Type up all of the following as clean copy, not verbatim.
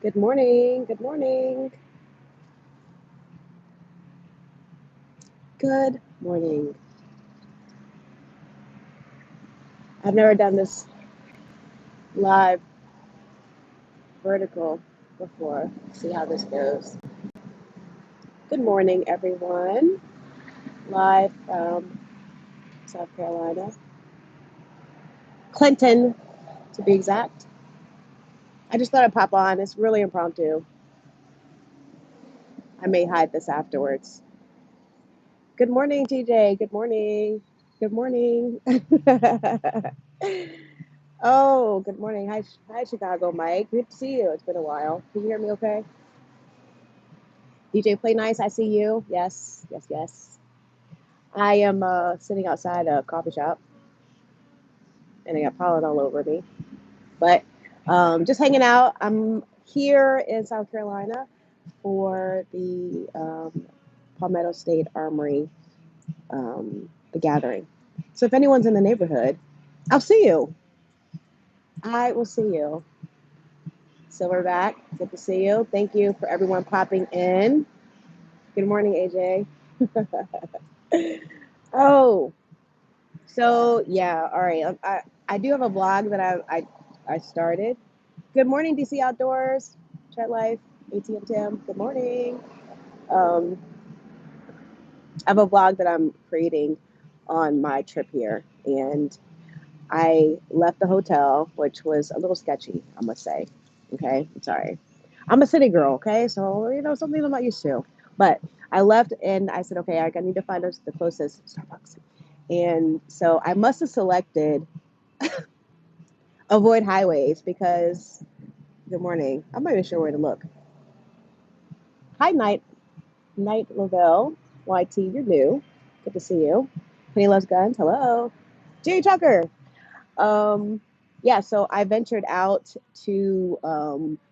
Good morning. Good morning. Good morning. I've never done this live vertical before. See how this goes. Good morning, everyone. Live from South Carolina. Clinton, to be exact. I just thought I'd pop on. It's really impromptu. I may hide this afterwards. Good morning, TJ. Good morning. Good morning. Oh, good morning. Hi, Chicago, Mike. Good to see you. It's been a while. Can you hear me okay? DJ Play Nice, I see you. Yes, yes, yes. I am sitting outside a coffee shop, and I got pollen all over me. But just hanging out. I'm here in South Carolina for the Palmetto State Armory, the gathering. So if anyone's in the neighborhood, I'll see you. I will see you. Silverback, good to see you. Thank you for everyone popping in. Good morning, AJ. Oh, so yeah, all right. I do have a blog that I started. Good morning, DC Outdoors, Chat Life, ATM Tim. Good morning. Um, I have a blog that I'm creating on my trip here, and I left the hotel, which was a little sketchy, I must say. Okay, I'm sorry. I'm a city girl, okay, so something I'm not used to. But I left, and I said, okay, I need to find us the closest Starbucks, and so I must have selected avoid highways because good morning. I'm not even sure where to look. Hi, Night Lavelle. YT, you're new. Good to see you. Penny Loves Guns. Hello. Jay Tucker. Um, yeah, so I ventured out to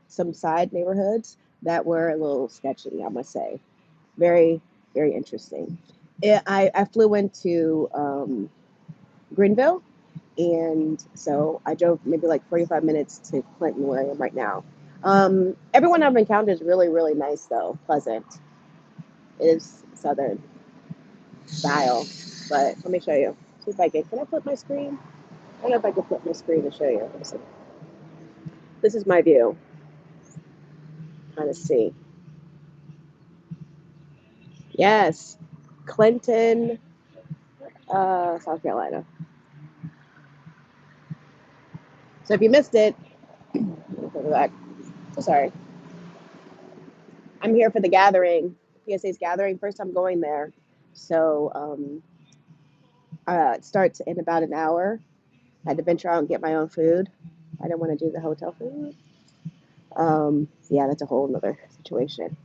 some side neighborhoods that were a little sketchy, I must say. Very, very interesting. I flew into Greenville, and so I drove maybe like 45 minutes to Clinton, where I am right now. Everyone I've encountered is really, really nice, though, pleasant. It is Southern style, but let me show you. See if I can I flip my screen? I don't know if I can flip my screen to show you. This is my view. Trying to see. Yes, Clinton, South Carolina. So if you missed it, go back. Sorry. I'm here for the gathering, PSA's gathering. First time going there. So it starts in about an hour. I had to venture out and get my own food. I didn't want to do the hotel food. Yeah, that's a whole other situation.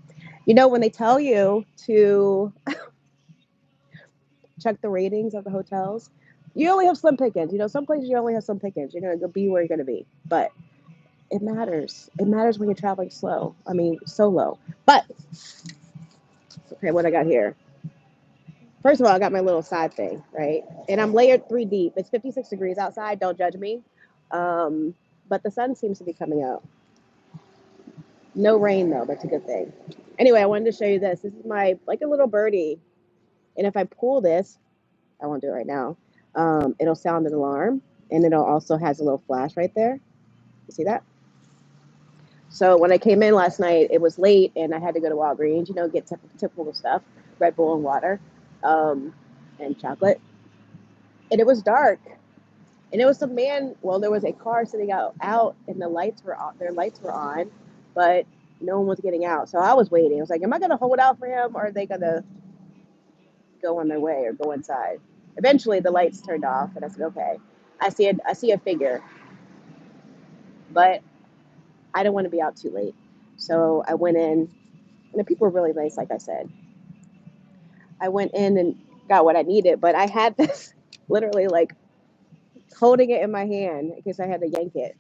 When they tell you to check the ratings of the hotels, you only have slim pickings. Some places you only have slim pickings. You're going to be where you're going to be. But it matters. It matters when you're traveling slow. I mean, solo. But, okay, what I got here. First of all, I got my little side thing, right? And I'm layered 3 deep. It's 56 degrees outside. Don't judge me. But the sun seems to be coming out. No rain, though. That's a good thing. Anyway, I wanted to show you this. This is my, like a little birdie. And if I pull this, I won't do it right now. It'll sound an alarm. And it'll also has a little flash right there. You see that? So when I came in last night, it was late, and I had to go to Walgreens, get typical stuff, Red Bull and water, and chocolate. And it was dark. And it was some man. Well, there was a car sitting out, and the lights were on. Their lights were on, but no one was getting out. So I was waiting. I was like, "Am I going to hold out for him, or are they going to go on their way or go inside?" Eventually, the lights turned off, and I said, "Okay." I see a figure, but I didn't want to be out too late. So I went in, and the people were really nice, like I said. I went in and got what I needed, but I had this literally like holding it in my hand in case I had to yank it.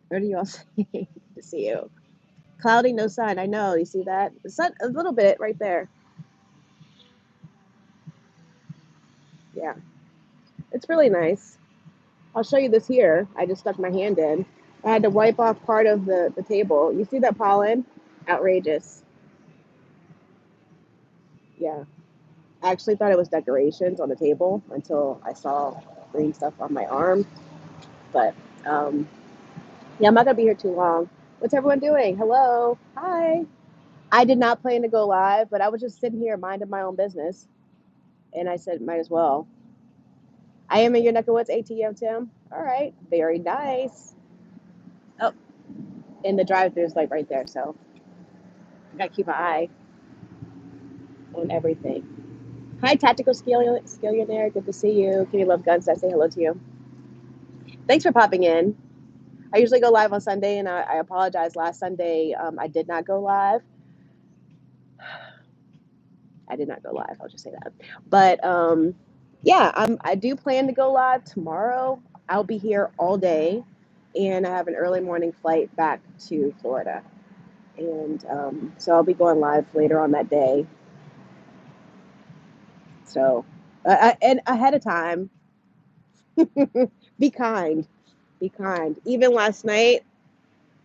What are you all saying? To see you. Cloudy, no sun. I know. You see that? The sun, a little bit right there. Yeah. It's really nice. I'll show you this here. I just stuck my hand in. I had to wipe off part of the table. You see that pollen? Outrageous. Yeah. I actually thought it was decorations on the table until I saw green stuff on my arm. But yeah, I'm not gonna be here too long. What's everyone doing? Hello. Hi. I did not plan to go live, but I was just sitting here minding my own business. And I said, might as well. I am in your neck of woods, ATM, Tim. All right. Very nice. Oh, and the drive-thru is like right there. So I got to keep an eye on everything. Hi, Tactical Skillionaire. Good to see you. Can you love guns? I say hello to you. Thanks for popping in. I usually go live on Sunday, and I apologize. Last Sunday, I did not go live. I did not go live. I'll just say that. But yeah, I do plan to go live tomorrow. I'll be here all day, and I have an early morning flight back to Florida, and so I'll be going live later on that day. So, and ahead of time, be kind, be kind. Even last night,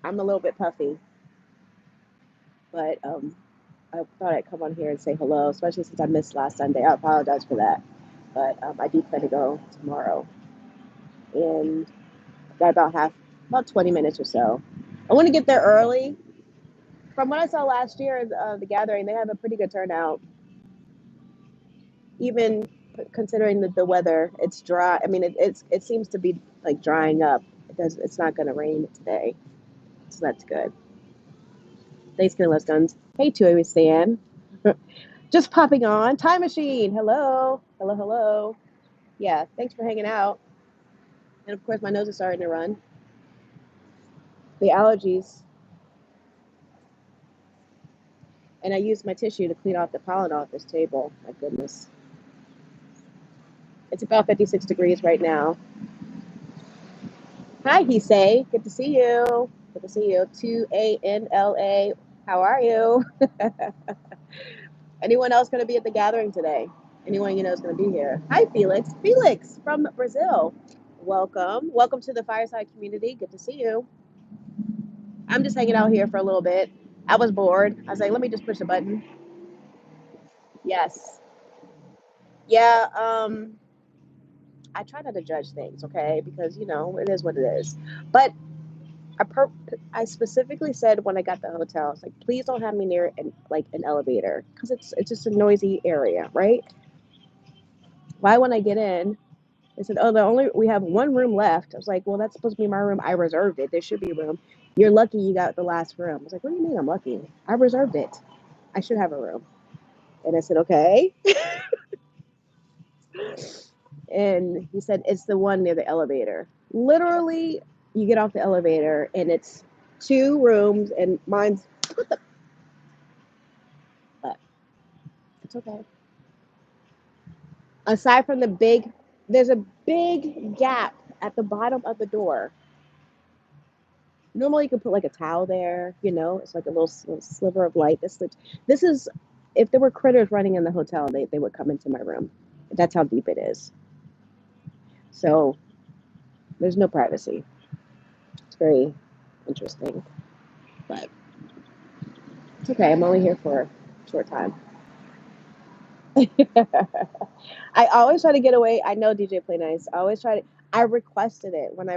I'm a little bit puffy, but I thought I'd come on here and say hello, especially since I missed last Sunday. I apologize for that, but I do plan to go tomorrow, and got about 20 minutes or so. I want to get there early. From what I saw last year, the gathering, they have a pretty good turnout, even considering the weather. It's dry. I mean, it seems to be like drying up because it's not going to rain today, so that's good. Thanks, Killing Guns. Hey, Tui Stan. Just popping on. Time Machine. Hello. Hello, hello. Yeah, thanks for hanging out. And of course, my nose is starting to run. The allergies. And I used my tissue to clean off the pollen off this table. My goodness. It's about 56 degrees right now. Hi, Hisei. Good to see you. Good to see you. 2ANLA. How are you? Anyone else going to be at the gathering today? Anyone you know is going to be here? Hi, Felix. Felix from Brazil. Welcome. Welcome to the Fireside community. Good to see you. I'm just hanging out here for a little bit. I was bored. I was like, let me just push a button. Yes. Yeah. I try not to judge things, okay? Because, you know, it is what it is. But I specifically said when I got the hotel, it's like, please don't have me near an elevator because it's just a noisy area, right? Why when I get in, they said, oh, we have one room left. I was like, well, that's supposed to be my room. I reserved it. There should be room. You're lucky you got the last room. I was like, what do you mean I'm lucky? I reserved it. I should have a room. And I said, okay. And he said, it's the one near the elevator. Literally, you get off the elevator and it's 2 rooms and mine's, but it's okay. Aside from there's a big gap at the bottom of the door. Normally you could put like a towel there, you know, it's like a little sliver of light that slips. This is, if there were critters running in the hotel, they would come into my room. That's how deep it is. So there's no privacy. It's very interesting, but it's okay. I'm only here for a short time. I always try to get away. I know DJ Play Nice. I requested it when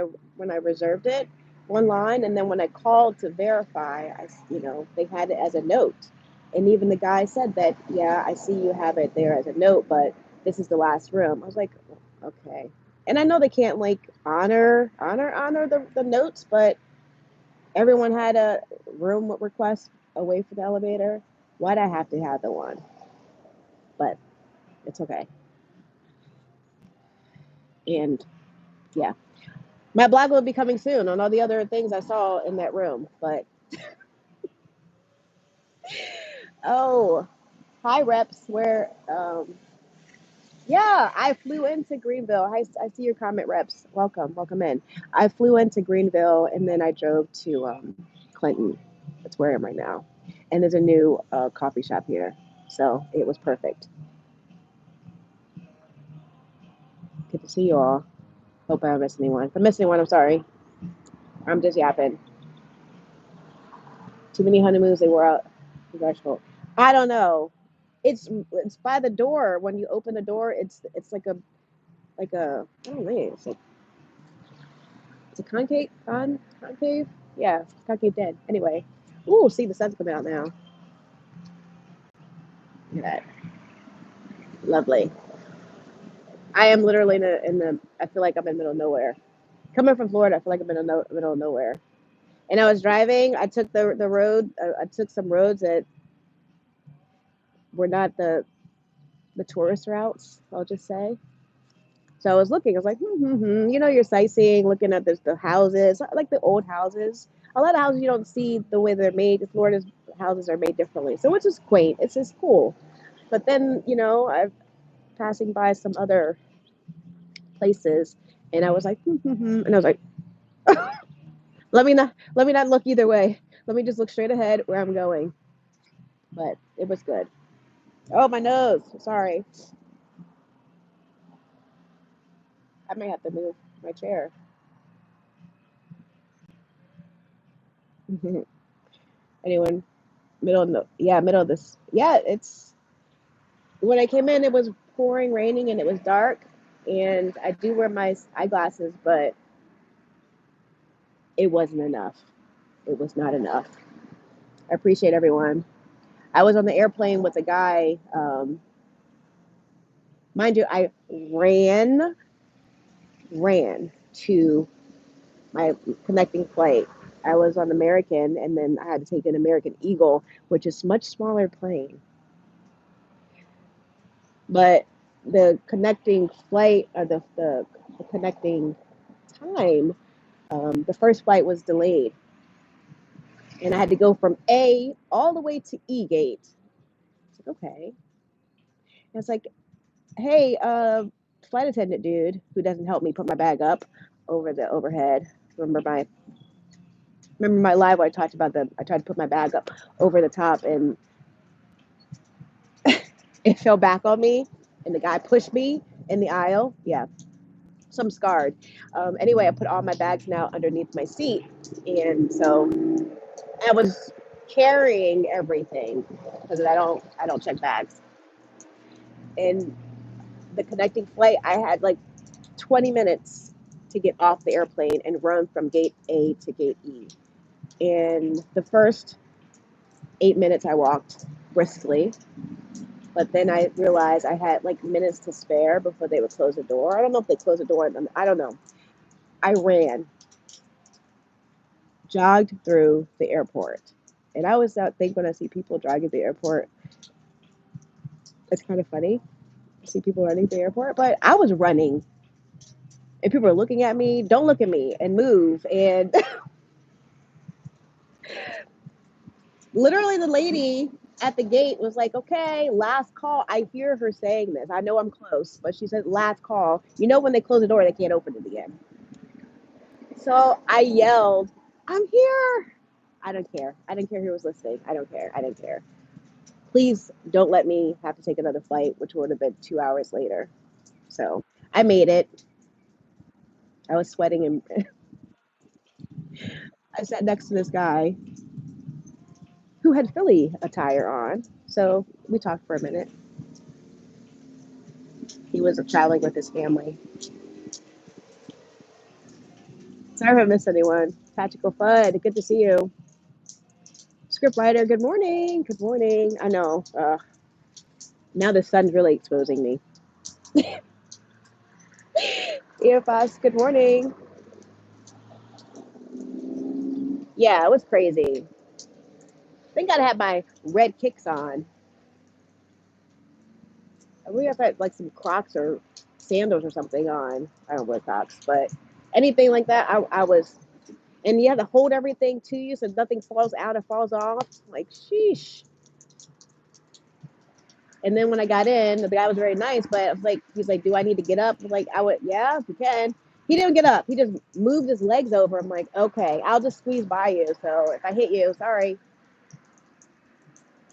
I reserved it online, and then when I called to verify, they had it as a note, and even the guy said that, yeah, I see you have it there as a note, but this is the last room. I was like, okay, and I know they can't like honor the notes, but everyone had a room request away from the elevator. Why'd I have to have the one? But it's okay. And yeah, my blog will be coming soon on all the other things I saw in that room. But oh, hi reps. Yeah, I flew into Greenville. I see your comment, reps. Welcome in. I flew into Greenville and then I drove to Clinton. That's where I am right now. And there's a new coffee shop here, so it was perfect. Good to see you all. Hope I don't miss anyone. If I miss anyone, I'm sorry. All I'm just yapping. Too many honeymoons, they wore out the threshold. I don't know. It's by the door. When you open the door, it's like a I don't know. It's a concave. Yeah, concave den. Anyway, ooh, see the sun's coming out now. Look at that, lovely. I am literally in the. I feel like I'm in the middle of nowhere. Coming from Florida, I feel like I'm in the middle of nowhere. And I was driving. I took the road. I took some roads that were not the tourist routes. I'll just say. So I was looking. I was like, you know, you're sightseeing, looking at the houses, like the old houses. A lot of houses you don't see the way they're made. Florida's houses are made differently, so it's just quaint. It's just cool. But then, you know, I'm passing by some other places, and I was like, and I was like, let me not look either way. Let me just look straight ahead where I'm going. But it was good. Oh, my nose. Sorry. I may have to move my chair. Anyone? Middle of this. Yeah, it's when I came in, it was pouring, raining, and it was dark. And I do wear my eyeglasses, but it wasn't enough. It was not enough. I appreciate everyone. I was on the airplane with a guy. Mind you, I ran to my connecting flight. I was on American, and then I had to take an American Eagle, which is much smaller plane. But the connecting flight, or the connecting time, the first flight was delayed, and I had to go from A all the way to E gate. It's like, okay. And it's like, hey, flight attendant dude, who doesn't help me put my bag up over the overhead. Remember my live where I talked about I tried to put my bag up over the top, and it fell back on me, and the guy pushed me in the aisle. Yeah, so I'm scarred. Anyway, I put all my bags now underneath my seat, and so I was carrying everything because I don't check bags. And the connecting flight, I had like 20 minutes to get off the airplane and run from gate A to gate E. And the first 8 minutes I walked briskly, but then I realized I had like minutes to spare before they would close the door. I don't know if they closed the door. I don't know. I ran, jogged through the airport. And I always think when I see people jogging at the airport, it's kind of funny. I see people running to the airport, but I was running. And people were looking at me, don't look at me, and move. And literally the lady at the gate was like, okay, last call. I hear her saying this. I know I'm close, but she said last call. You know, when they close the door, they can't open it again. So I yelled, I'm here. I don't care. I didn't care who was listening. I don't care. I didn't care. Please don't let me have to take another flight, which would have been 2 hours later. So I made it. I was sweating, and I sat next to this guy who had Philly attire on. So we talked for a minute. He was traveling with his family. Sorry if I missed anyone. Tactical Fud, good to see you. Script writer, good morning. Good morning. I know. Now the sun's really exposing me. Earfoss, good morning. Yeah, it was crazy. I think I had my red kicks on. We have had like some Crocs or sandals or something on. I don't wear Crocs, but anything like that, I was. And you have to hold everything to you so nothing falls out or falls off. Like, sheesh. And then when I got in, the guy was very nice, but I was like, he's like, do I need to get up? I'm like, yeah, if you can. He didn't get up. He just moved his legs over. I'm like, okay, I'll just squeeze by you. So if I hit you, sorry.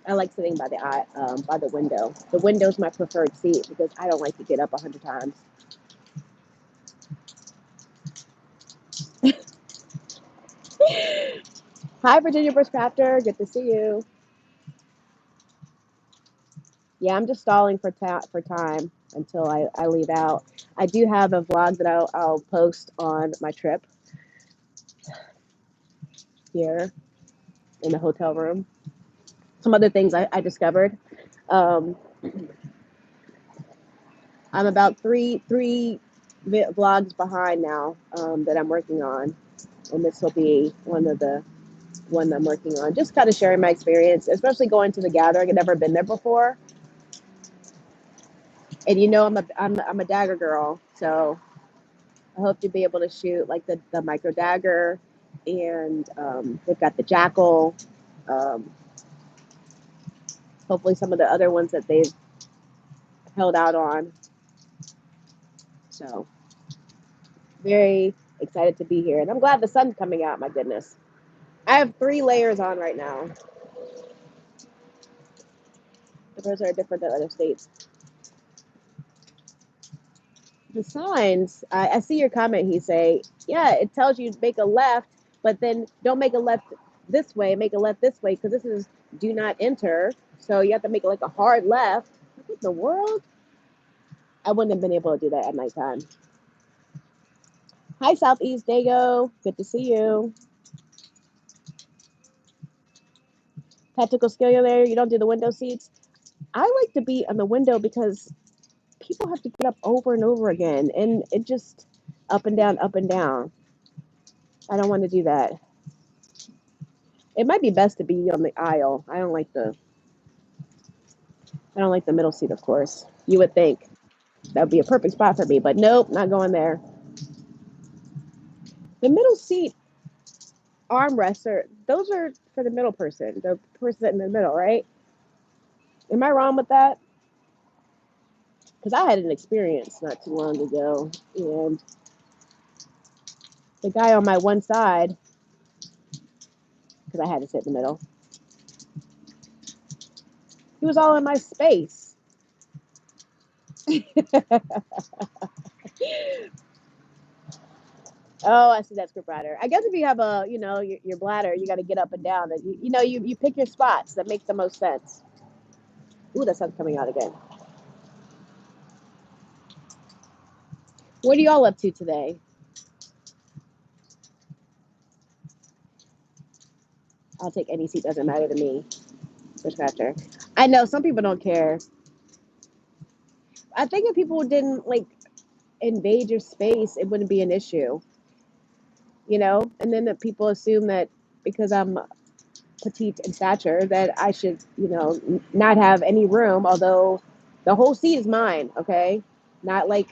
I like sitting by the window. The window's my preferred seat because I don't like to get up 100 times. Hi, Virginia Bushcrafter. Good to see you. Yeah, I'm just stalling for time until I leave out. I do have a vlog that I'll post on my trip here in the hotel room. Some other things I discovered. Um, I'm about three vlogs behind now that I'm working on, and this will be one I'm working on. Just kind of sharing my experience, especially going to the gathering. I've never been there before, and you know I'm a dagger girl, so I hope to be able to shoot like the micro dagger, and they've got the jackal. Um, hopefully, some of the other ones that they've held out on. So very excited to be here, and I'm glad the sun's coming out. My goodness, I have 3 layers on right now. Those are different than other states. The signs, I see your comment. He say, yeah, it tells you to make a left, but then don't make a left this way, make a left this way, because this is do not enter. So you have to make it like a hard left. What in the world? I wouldn't have been able to do that at nighttime. Hi, Southeast Dago. Good to see you. Tactical skill there. You don't do the window seats. I like to be on the window because people have to get up over and over again, and it just up and down, up and down. I don't want to do that. It might be best to be on the aisle. I don't like the middle seat, of course. You would think that would be a perfect spot for me, but nope, not going there. The middle seat armrests those are for the middle person, the person in the middle, right? Am I wrong with that? Because I had an experience not too long ago, and the guy on my one side, because I had to sit in the middle, he was all in my space. Oh, I see that script writer. I guess if you have your bladder, you got to get up and down, and you pick your spots that make the most sense. Ooh, the sun's coming out again. What are y'all up to today? I'll take any seat, doesn't matter to me. Bushcrafter. I know some people don't care. I think if people didn't like invade your space, it wouldn't be an issue. And then that people assume that because I'm petite in stature that I should, not have any room, although the whole seat is mine, okay? Not like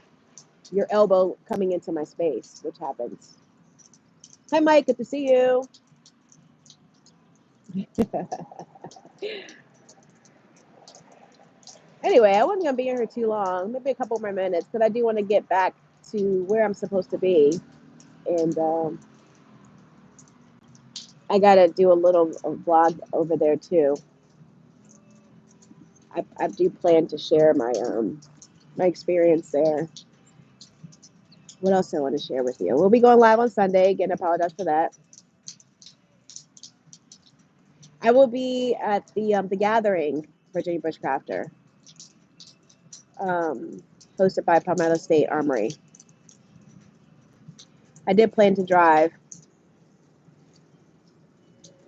your elbow coming into my space, which happens. Hi, Mike. Good to see you. Anyway, I wasn't going to be in here too long, maybe a couple more minutes, but I do want to get back to where I'm supposed to be. And I got to do a little vlog over there, too. I do plan to share my experience there. What else I want to share with you? We'll be going live on Sunday. Again, I apologize for that. I will be at the gathering, Virginia Bushcrafter, hosted by Palmetto State Armory. I did plan to drive,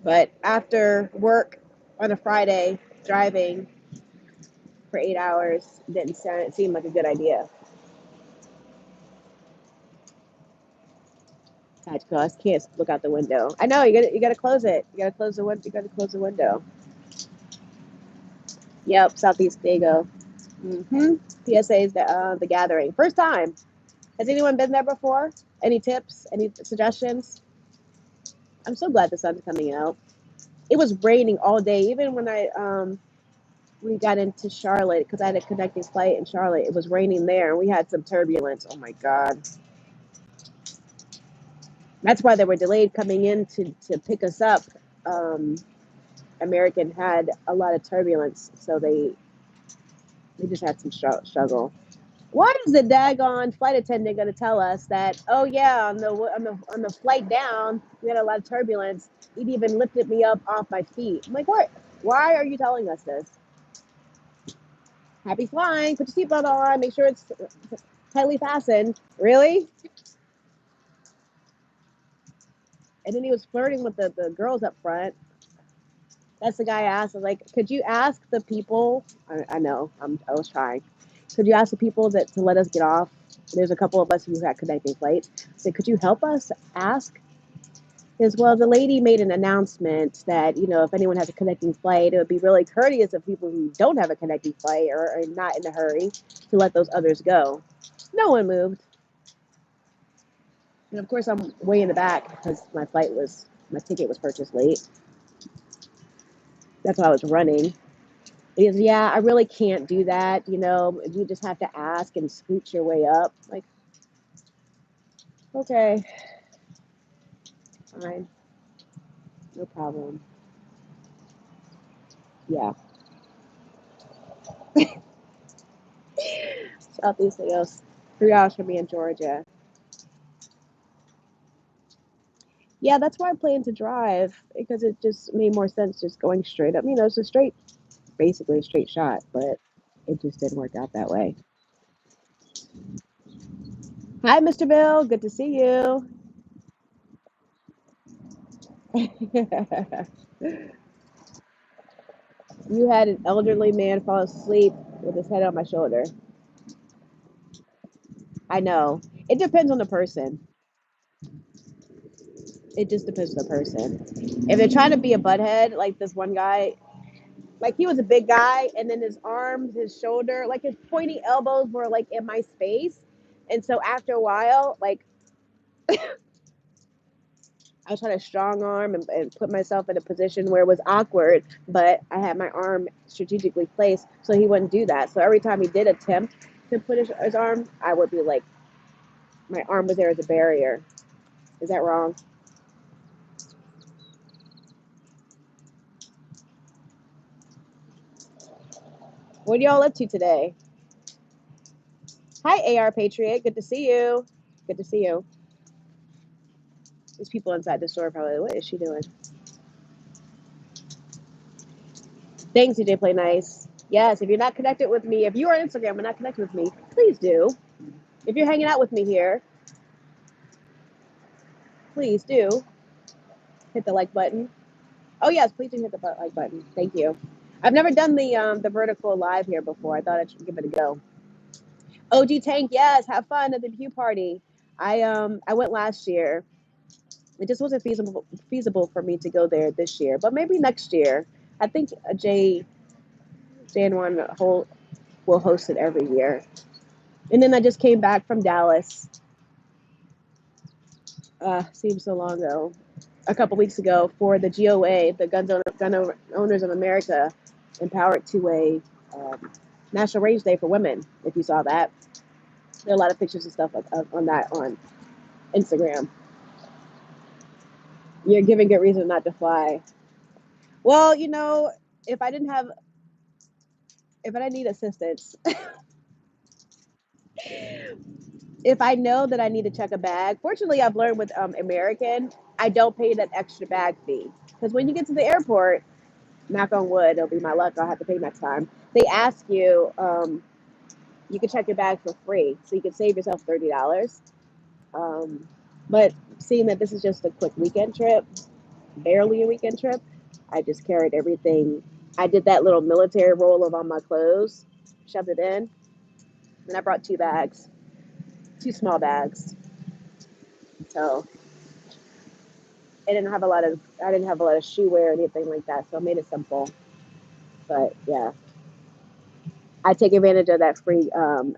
but after work on a Friday, driving for 8 hours didn't seem like a good idea. I can't look out the window. I know you got to close it. You got to close the window. You got to close the window. Yep, Southeast Dago. PSA is the gathering. First time. Has anyone been there before? Any tips? Any suggestions? I'm so glad the sun's coming out. It was raining all day, even when we got into Charlotte, because I had a connecting flight in Charlotte. It was raining there, and we had some turbulence. Oh my God. That's why they were delayed coming in to pick us up. American had a lot of turbulence, so they just had some struggle. Why is the daggone flight attendant going to tell us that? Oh yeah, on the flight down, we had a lot of turbulence. It even lifted me up off my feet. I'm like, what? Why are you telling us this? Happy flying. Put your seatbelt on. Make sure it's tightly fastened. Really? And then he was flirting with the girls up front. That's the guy I asked. I was like, could you ask the people? I know. I was trying. Could you ask the people that to let us get off? There's a couple of us who got connecting flights. So could you help us ask? Because, well, the lady made an announcement that, if anyone has a connecting flight, it would be really courteous of people who don't have a connecting flight or are not in a hurry to let those others go. No one moved. And of course, I'm way in the back because my ticket was purchased late. That's why I was running. Because, yeah, I really can't do that. You just have to ask and scooch your way up. Like, okay, fine, no problem. Yeah. Southeast Leos, 3 hours from me in Georgia. Yeah, that's why I plan to drive because it just made more sense just going straight up. It's basically a straight shot, but it just didn't work out that way. Hi, Mr. Bill. Good to see you. You had an elderly man fall asleep with his head on my shoulder. I know. It depends on the person. It just depends on the person. If they're trying to be a butthead, like this one guy, like he was a big guy, and then his arms, his shoulder, like his pointy elbows were like in my space. And so after a while, like I was trying to strong arm and put myself in a position where it was awkward, but I had my arm strategically placed so he wouldn't do that. So every time he did attempt to put his arm, I would be like, my arm was there as a barrier. Is that wrong? What are y'all up to today? Hi, AR Patriot. Good to see you. Good to see you. There's people inside the store probably, what is she doing? Thanks, DJ Play Nice. Yes, if you're not connected with me, if you are on Instagram and not connected with me, please do. If you're hanging out with me here, please do hit the like button. Oh yes, please do hit the like button. Thank you. I've never done the vertical live here before. I thought I should give it a go. OG Tank, yes, have fun at the Pew Party. I went last year. It just wasn't feasible for me to go there this year, but maybe next year. I think Jay and One will host it every year. And then I just came back from Dallas. Seems so long ago. A couple weeks ago for the GOA, the Gun Owners of America, Empowered Two-Way National Range Day for Women. If you saw that, there are a lot of pictures and stuff on that on Instagram. You're giving good reason not to fly. Well, if I didn't have, if I didn't need assistance, if I know that I need to check a bag, fortunately, I've learned with American, I don't pay that extra bag fee because when you get to the airport, knock on wood, it'll be my luck. I'll have to pay next time. They ask you, you can check your bag for free, so you can save yourself $30. But seeing that this is just a quick weekend trip, barely a weekend trip, I just carried everything. I did that little military roll of all my clothes, shoved it in, and I brought 2 bags, 2 small bags. So I didn't have a lot of shoe wear or anything like that, so I made it simple. But yeah, I take advantage of that free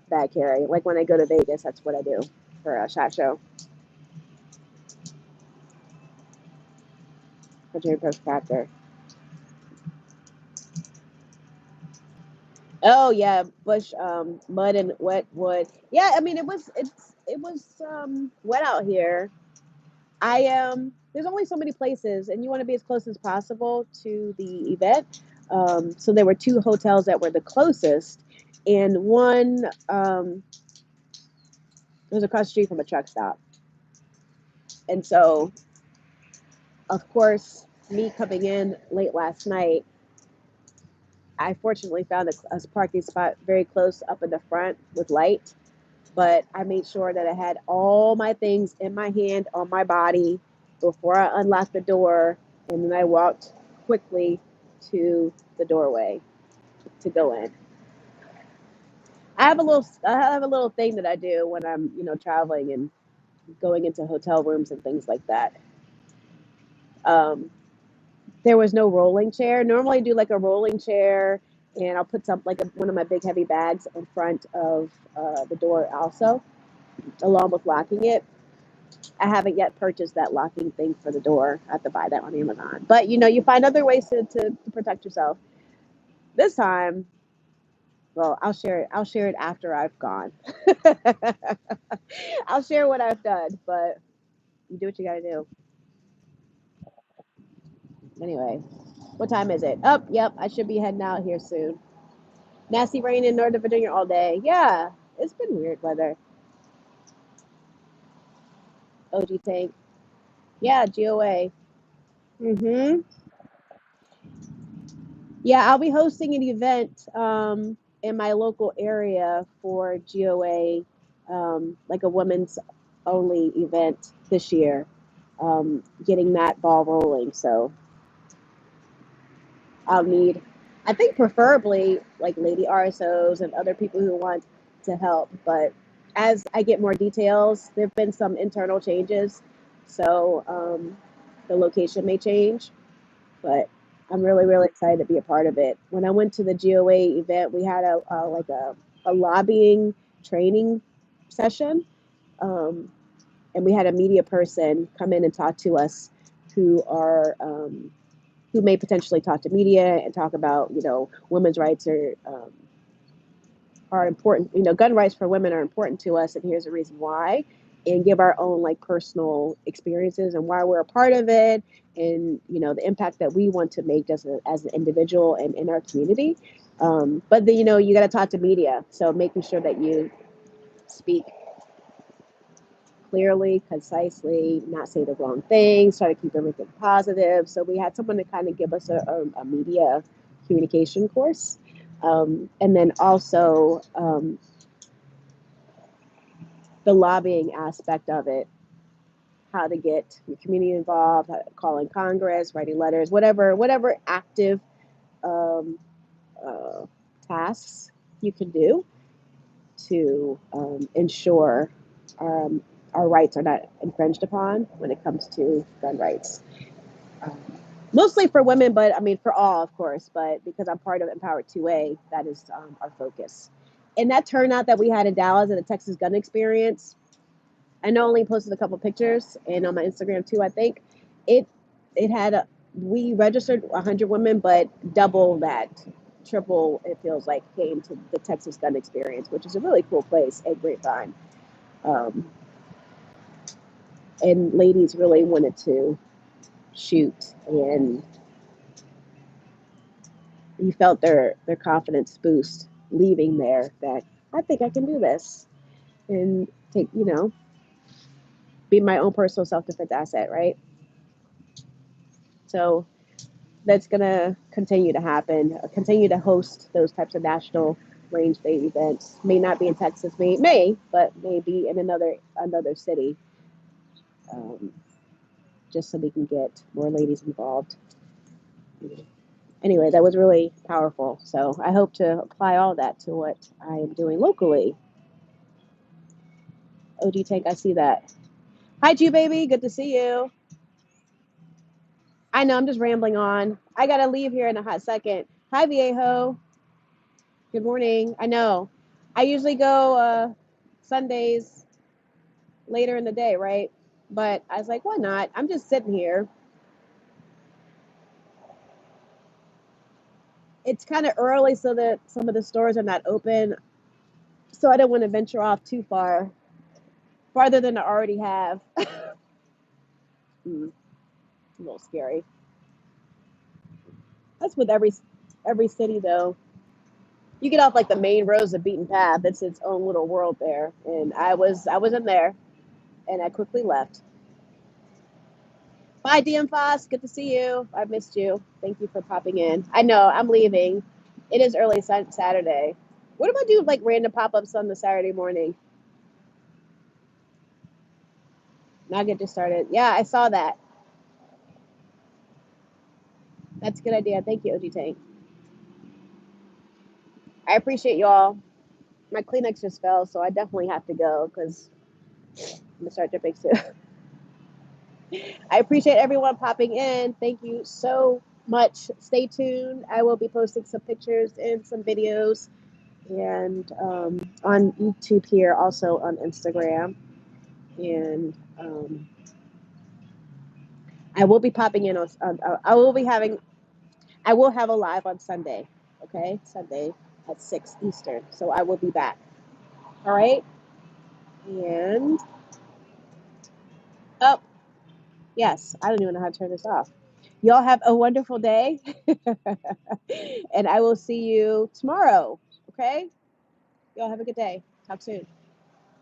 bag carry. Like when I go to Vegas, that's what I do for a SHOT Show. Virginia Post Factor. Oh yeah, bush, mud and wet wood. Yeah, I mean it was wet out here. There's only so many places, and you want to be as close as possible to the event. So there were two hotels that were the closest, and one was across the street from a truck stop. And so, of course, me coming in late last night, I fortunately found a parking spot very close up in the front with light. But I made sure that I had all my things in my hand on my body before I unlocked the door, and then I walked quickly to the doorway to go in. I have a little thing that I do when I'm, traveling and going into hotel rooms and things like that. Um, there was no rolling chair. Normally I do like a rolling chair, and I'll put one of my big heavy bags in front of the door also, along with locking it. I haven't yet purchased that locking thing for the door. I have to buy that on Amazon. But you find other ways to protect yourself. This time, well, I'll share it. I'll share it after I've gone. I'll share what I've done, but you do what you gotta do. Anyway, what time is it? Oh, yep, I should be heading out here soon. Nasty rain in Northern Virginia all day. Yeah, it's been weird weather. OG Tank. Yeah, GOA. Mm-hmm. Yeah, I'll be hosting an event in my local area for GOA, like a women's only event this year, getting that ball rolling. So I'll need, I think preferably like lady RSOs and other people who want to help. But as I get more details, there have been some internal changes. So the location may change, but I'm really, really excited to be a part of it. When I went to the GOA event, we had a lobbying training session, and we had a media person come in and talk to us who are who may potentially talk to media and talk about women's rights are important. Gun rights for women are important to us, and here's the reason why. And give our own personal experiences and why we're a part of it, and the impact that we want to make as an individual and in our community. But then you got to talk to media, so making sure that you speak clearly, concisely, not say the wrong things, try to keep everything positive. So we had someone to kind of give us a media communication course, and then also the lobbying aspect of it, how to get your community involved, calling Congress, writing letters, whatever active uh, tasks you can do to ensure our rights are not infringed upon when it comes to gun rights. Um, Mostly for women, but I mean for all, of course. But because I'm part of Empowered 2A, that is our focus. And that turnout that we had in Dallas at the Texas Gun Experience, I know I only posted a couple pictures and on my Instagram too. I think it had we registered 100 women, but double that, triple it feels like came to the Texas Gun Experience, which is a really cool place and great time. Um, and ladies really wanted to shoot, and you felt their confidence boost leaving there. That I think I can do this and take be my own personal self defense asset, right? So that's going to continue to happen, continue to host those types of national range day events. May not be in Texas, but maybe in another city, just so we can get more ladies involved. Anyway, that was really powerful. So I hope to apply all that to what I am doing locally. OG Tank, I see that. Hi, Jew baby. Good to see you. I know I'm just rambling on. I got to leave here in a hot second. Hi, Viejo. Good morning. I know. I usually go Sundays later in the day, right? But I was like, why not? I'm just sitting here. It's kind of early, so that some of the stores are not open. So I don't want to venture off too farther than I already have. A little scary. That's with every Every city, though, you get off like the main roads of beaten path. It's its own little world there. And I was in there, and I quickly left. Bye, DM Foss. Good to see you. I missed you. Thank you for popping in. I know I'm leaving. It is early Saturday. What if I do like random pop-ups on the Saturday morning? Now get just started. Yeah, I saw that. That's a good idea. Thank you, OG Tank. I appreciate y'all. My Kleenex just fell, so I definitely have to go because I'm gonna start dripping soon. I appreciate everyone popping in. Thank you so much. Stay tuned. I will be posting some pictures and some videos, and on YouTube here, also on Instagram, and I will be popping in on. I will have a live on Sunday. Okay, Sunday at 6 Eastern. So I will be back. All right, and oh yes, I don't even know how to turn this off. Y'all have a wonderful day. And I will see you tomorrow. Okay? Y'all have a good day. Talk soon.